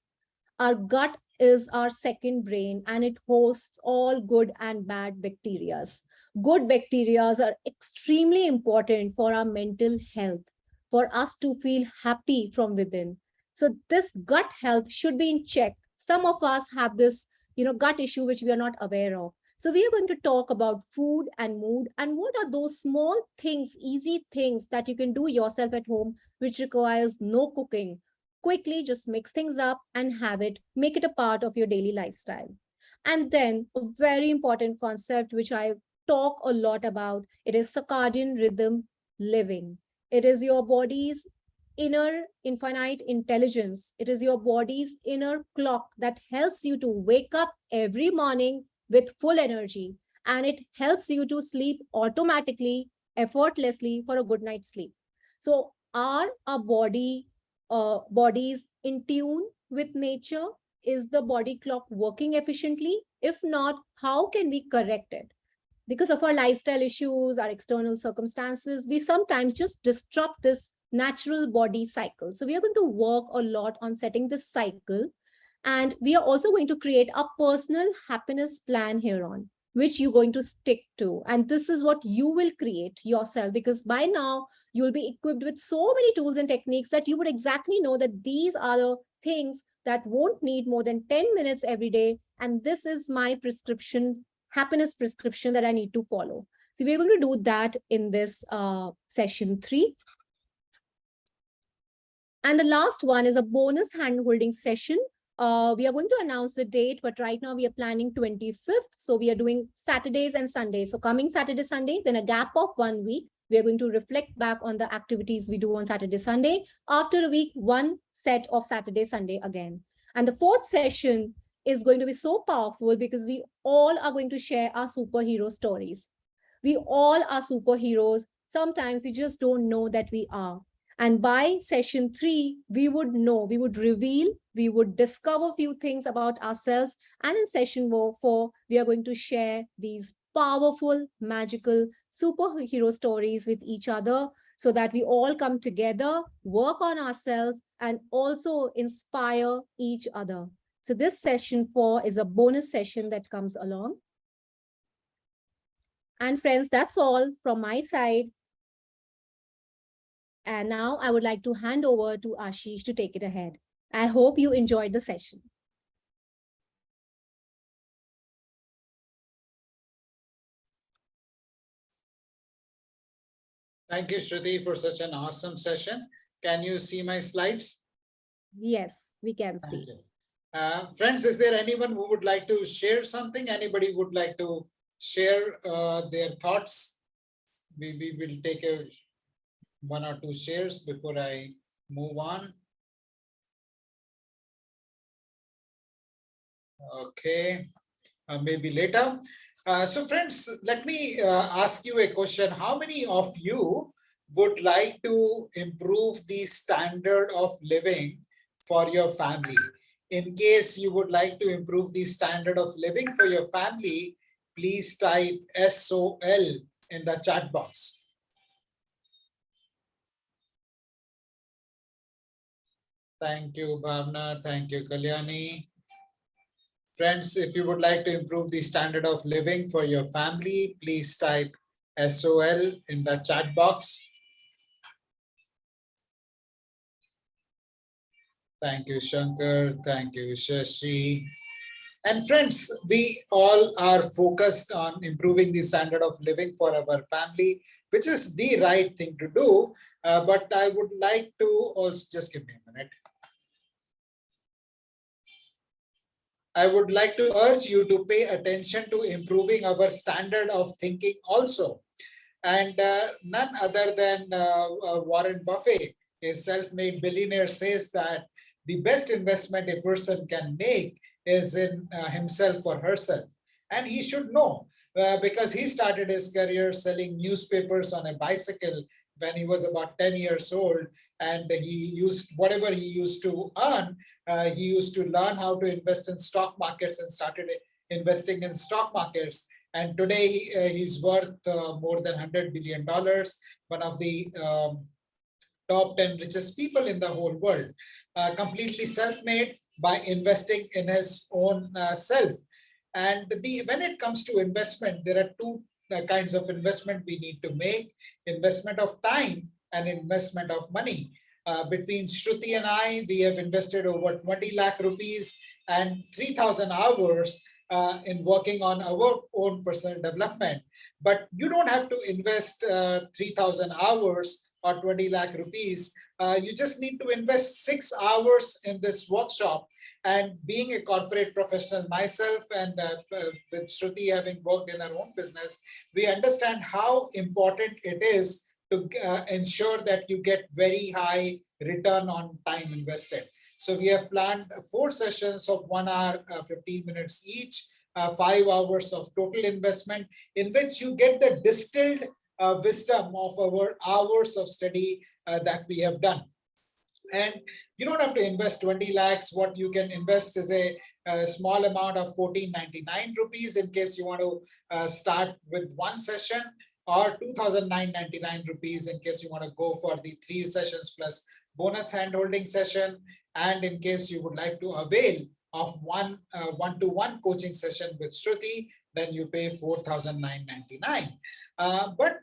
Our gut is our second brain, and it hosts all good and bad bacteria. Good bacteria are extremely important for our mental health, for us to feel happy from within. So this gut health should be in check. Some of us have this, gut issue which we are not aware of. So we are going to talk about food and mood, and what are those small things, easy things that you can do yourself at home, which requires no cooking. Quickly just mix things up and have it, make it a part of your daily lifestyle. And then a very important concept, which I talk a lot about, it is circadian rhythm living. It is your body's inner infinite intelligence. It is your body's inner clock that helps you to wake up every morning with full energy, and it helps you to sleep automatically, effortlessly for a good night's sleep. So are our bodies in tune with nature? Is the body clock working efficiently? If not, how can we correct it? Because of our lifestyle issues, our external circumstances, we sometimes just disrupt this natural body cycle. So we are going to work a lot on setting this cycle. And we are also going to create a personal happiness plan here on, which you're going to stick to. And this is what you will create yourself, because by now you'll be equipped with so many tools and techniques that you would exactly know that these are the things that won't need more than 10 minutes every day. And this is my prescription, happiness prescription that I need to follow. So we're going to do that in this session 3. And the last one is a bonus hand-holding session. We are going to announce the date, but right now we are planning 25th. So we are doing Saturdays and Sundays. So coming Saturday, Sunday, then a gap of 1 week. We are going to reflect back on the activities we do on Saturday, Sunday. After a week, one set of Saturday, Sunday again. And the 4th session is going to be so powerful because we all are going to share our superhero stories. We all are superheroes. Sometimes we just don't know that we are. And by session 3, we would know, we would reveal, we would discover a few things about ourselves. And in session 4, we are going to share these powerful, magical superhero stories with each other so that we all come together, work on ourselves, and also inspire each other. So this session 4 is a bonus session that comes along. And friends, that's all from my side. And now I would like to hand over to Ashish to take it ahead. I hope you enjoyed the session. Thank you, Shruti, for such an awesome session. Can you see my slides? Yes, we can Thank see. you. Friends, is there anyone who would like to share something? Anybody would like to share their thoughts? We will take 1 or 2 shares before I move on. Okay, maybe later. So friends, let me ask you a question. How many of you would like to improve the standard of living for your family. In case you would like to improve the standard of living for your family, please type SOL in the chat box. Thank you, Bhavna. Thank you, Kalyani. Friends, if you would like to improve the standard of living for your family, please type SOL in the chat box. Thank you, Shankar. Thank you, Shashi. And friends, we all are focused on improving the standard of living for our family, which is the right thing to do. But I would like to also, just give me a minute. I would like to urge you to pay attention to improving our standard of thinking also. And none other than Warren Buffett, a self-made billionaire, says that the best investment a person can make is in himself or herself. And he should know because he started his career selling newspapers on a bicycle when he was about 10 years old. And he used whatever he used to earn, he used to learn how to invest in stock markets and started investing in stock markets. And today he's worth more than $100 billion, one of the top 10 richest people in the whole world, completely self-made by investing in his own self. And when it comes to investment, there are two kinds of investment we need to make: investment of time and investment of money. Between Shruti and I, we have invested over 20 lakh rupees and 3,000 hours in working on our own personal development. But you don't have to invest 3,000 hours or 20 lakh rupees. You just need to invest 6 hours in this workshop. And being a corporate professional myself, and with Shruti having worked in her own business, we understand how important it is to ensure that you get very high return on time invested. So we have planned 4 sessions of 1 hour, 15 minutes each, 5 hours of total investment, in which you get the distilled wisdom of our hours of study that we have done. And you don't have to invest 20 lakhs. What you can invest is a small amount of 1499 rupees in case you want to start with 1 session, or 2,999 rupees in case you want to go for the 3 sessions plus bonus handholding session. And in case you would like to avail of one-to-one coaching session with Shruti, then you pay 4,999. But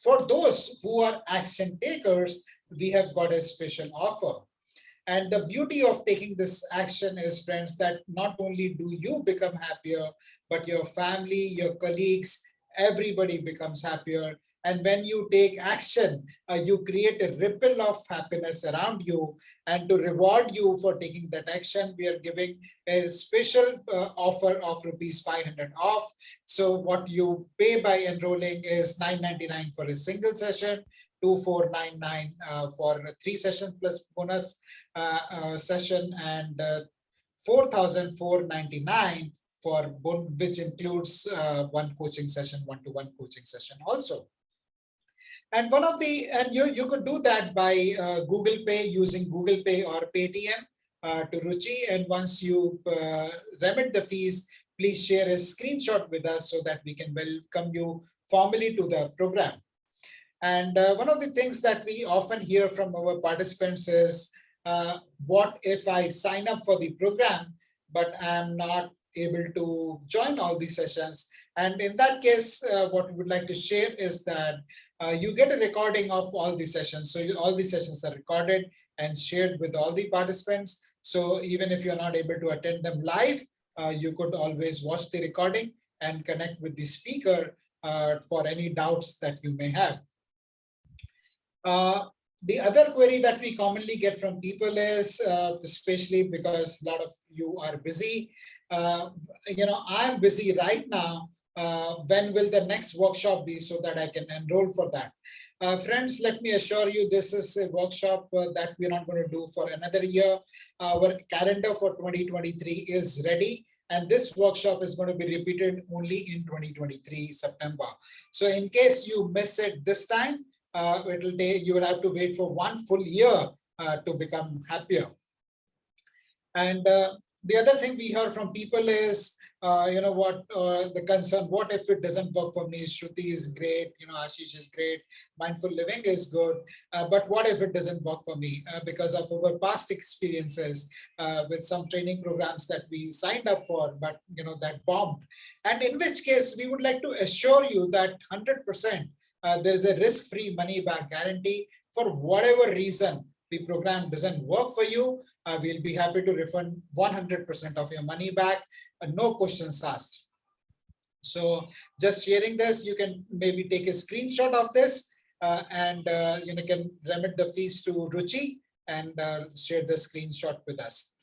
for those who are action takers, we have got a special offer. And the beauty of taking this action is, friends, that not only do you become happier, but your family, your colleagues, everybody becomes happier. And when you take action, you create a ripple of happiness around you. And to reward you for taking that action, we are giving a special offer of rupees 500 off. So what you pay by enrolling is 999 for a single session, 2499 for 3 sessions plus bonus session, and 4,499 for which includes 1 coaching session, one-to-one coaching session also. And you could do that by Google Pay, using Google Pay or Paytm to Ruchi. And once you remit the fees, please share a screenshot with us so that we can welcome you formally to the program. And one of the things that we often hear from our participants is, what if I sign up for the program, but I'm not able to join all these sessions? And in that case, what we would like to share is that you get a recording of all the sessions. So all the sessions are recorded and shared with all the participants. So even if you're not able to attend them live, you could always watch the recording and connect with the speaker for any doubts that you may have. The other query that we commonly get from people is, especially because a lot of you are busy, I'm busy right now. When will the next workshop be so that I can enroll for that? Friends, let me assure you, this is a workshop that we're not going to do for another year. Our calendar for 2023 is ready. And this workshop is going to be repeated only in 2023 September. So in case you miss it this time, it'll take, you will have to wait for 1 full year to become happier. And the other thing we hear from people is, the concern, what if it doesn't work for me? Shruti is great, Ashish is great, mindful living is good, but what if it doesn't work for me? Because of our past experiences with some training programs that we signed up for, but that bombed. And in which case, we would like to assure you that 100% there is a risk-free money back guarantee. For whatever reason the program doesn't work for you, we'll be happy to refund 100% of your money back, no questions asked. So just sharing this, you can maybe take a screenshot of this and you can remit the fees to Ruchi and share the screenshot with us.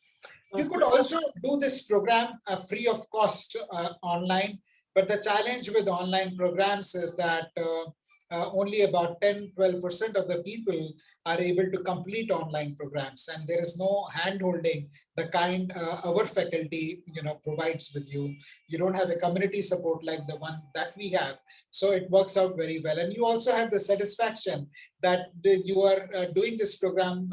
You could also do this program free of cost online, but the challenge with online programs is that only about 10-12% of the people are able to complete online programs, and there is no hand-holding the kind our faculty provides with you. You don't have a community support like the one that we have, so it works out very well. And you also have the satisfaction that you are doing this program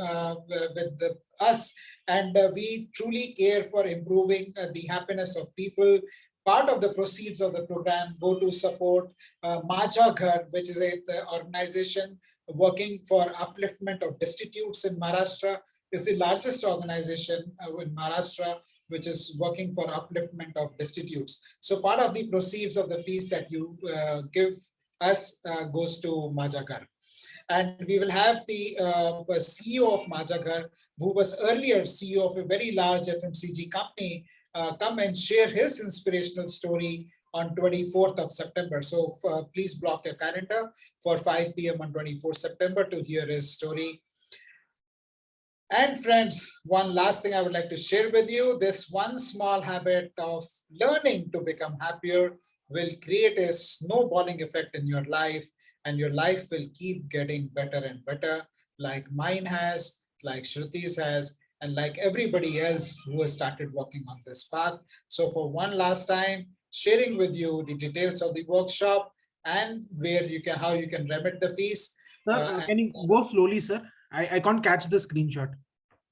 with us, and we truly care for improving the happiness of people. Part of the proceeds of the program go to support Maja Ghar, which is an organization working for upliftment of destitutes in Maharashtra. Is the largest organization in Maharashtra which is working for upliftment of destitutes. So part of the proceeds of the fees that you give us goes to Maja Ghar. And we will have the CEO of Maja Ghar, who was earlier CEO of a very large FMCG company, come and share his inspirational story on 24th of September. So please block your calendar for 5 p.m. on 24th September to hear his story. And friends, one last thing I would like to share with you, this one small habit of learning to become happier will create a snowballing effect in your life, and your life will keep getting better and better, like mine has, like Shruti's has, and like everybody else who has started walking on this path. So for one last time, sharing with you the details of the workshop and where you can, how you can remit the fees. Sir, can you go slowly, sir? I can't catch the screenshot.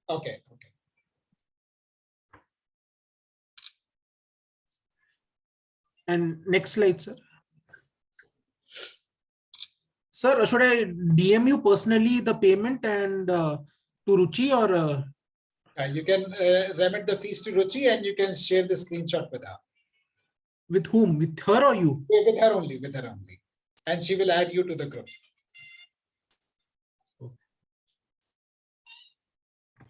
Okay. And next slide, sir. Sir, should I DM you personally the payment and to Ruchi, or? You can remit the fees to Ruchi and you can share the screenshot with her. With whom? With her or you? With her only, with her only. And she will add you to the group.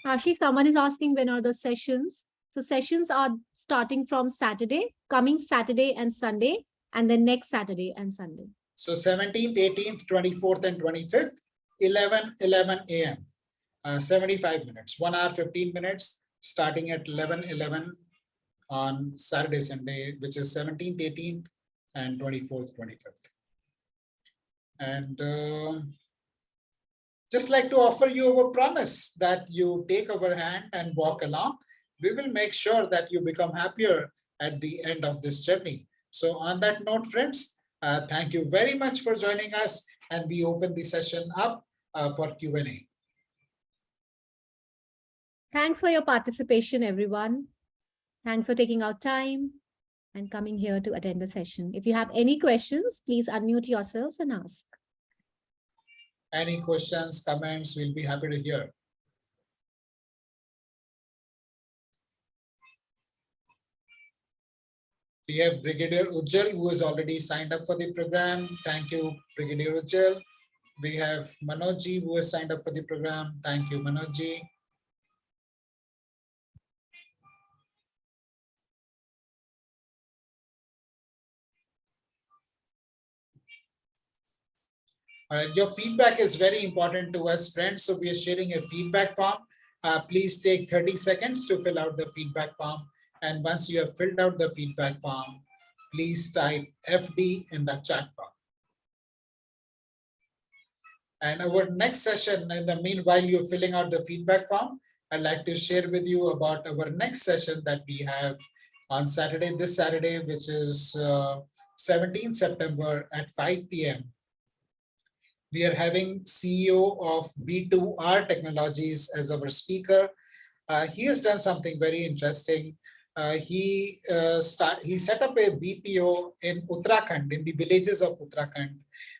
Ashi, someone is asking when are the sessions. So sessions are starting from Saturday, coming Saturday and Sunday, and then next Saturday and Sunday. So 17th, 18th, 24th, and 25th, 11 a.m. 75 minutes, 1 hour, 15 minutes, starting at 11 on Saturday, Sunday, which is 17th, 18th, and 24th, 25th. And just like to offer you a promise that you take our hand and walk along. We will make sure that you become happier at the end of this journey. So on that note, friends, thank you very much for joining us, and we open the session up for Q&A. Thanks for your participation, everyone. Thanks for taking out time and coming here to attend the session. If you have any questions, please unmute yourselves and ask. Any questions, comments, we'll be happy to hear. We have Brigadier Ujjal, who has already signed up for the program. Thank you, Brigadier Ujjal. We have Manojji, who has signed up for the program. Thank you, Manojji. All right, your feedback is very important to us, friends. So we are sharing a feedback form. Please take 30 seconds to fill out the feedback form. And once you have filled out the feedback form, please type FD in the chat box. And our next session, in the meanwhile you're filling out the feedback form, I'd like to share with you about our next session that we have on Saturday, this Saturday, which is 17th September at 5 p.m. we are having CEO of B2R Technologies as our speaker. He has done something very interesting. He set up a BPO in Uttarakhand, in the villages of Uttarakhand,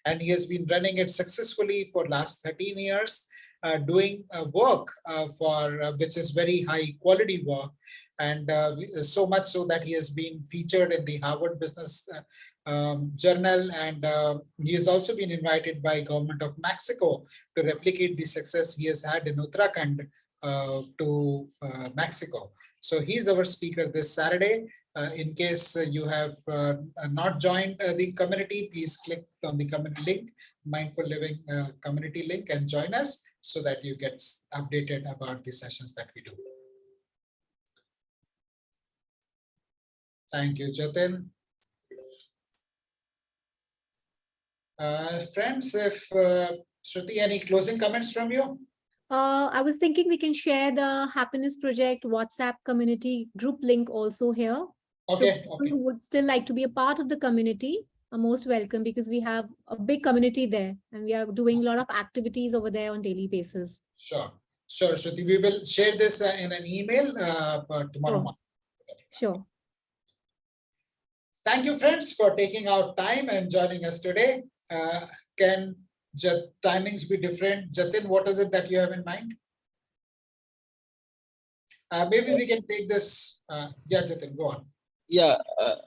and he has been running it successfully for last 13 years, doing work which is very high quality work, and so much so that he has been featured in the Harvard Business Journal, and he has also been invited by government of Mexico to replicate the success he has had in Uttarakhand to Mexico. So he's our speaker this Saturday. In case you have not joined the community, please click on the community link, Mindful Living community link, and join us so that you get updated about the sessions that we do. Thank you, Jatin. Friends, if Shruti, any closing comments from you? I was thinking we can share the Happiness Project WhatsApp community group link also here. Okay. So people who would still like to be a part of the community are most welcome, because we have a big community there and we are doing a lot of activities over there on daily basis. Sure, Shruti. We will share this in an email tomorrow morning. Sure. Thank you, friends, for taking out time and joining us today. Can timings be different? Jatin, what is it that you have in mind? Maybe we can take this. Yeah, Jatin, go on. Yeah,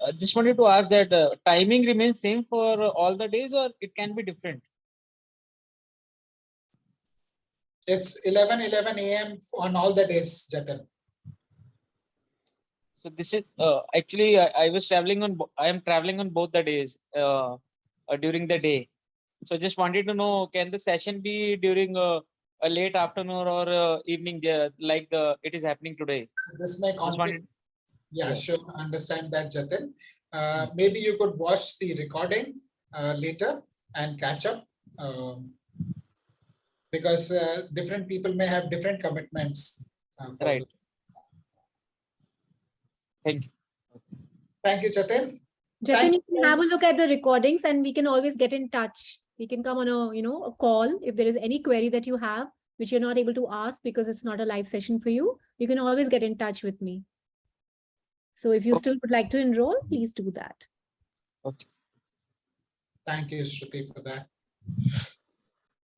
I just wanted to ask that timing remains same for all the days, or it can be different? It's 11 a.m. on all the days, Jatin. So this is actually I was traveling on. I am traveling on both the days during the day. So just wanted to know, can the session be during a late afternoon or evening, like it is happening today? So this may conflict. Yeah, Yeah. sure. Understand that, Jatin. Maybe you could watch the recording later and catch up, because different people may have different commitments. Right. Thank you. Thank you, Jatin. Jatin, you, you can have a friends. look at the recordings and we can always get in touch. We can come on a call if there is any query that you have which you're not able to ask because it's not a live session for you. You can always get in touch with me. So if you still would like to enroll, please do that. Okay. Thank you, Shruti, for that.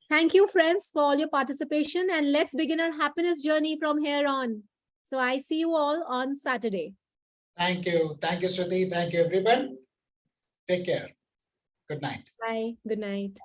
Thank you, friends, for all your participation, and let's begin our happiness journey from here on. So I see you all on Saturday. Thank you. Thank you, Shruti. Thank you, everyone. Take care. Good night. Bye. Good night.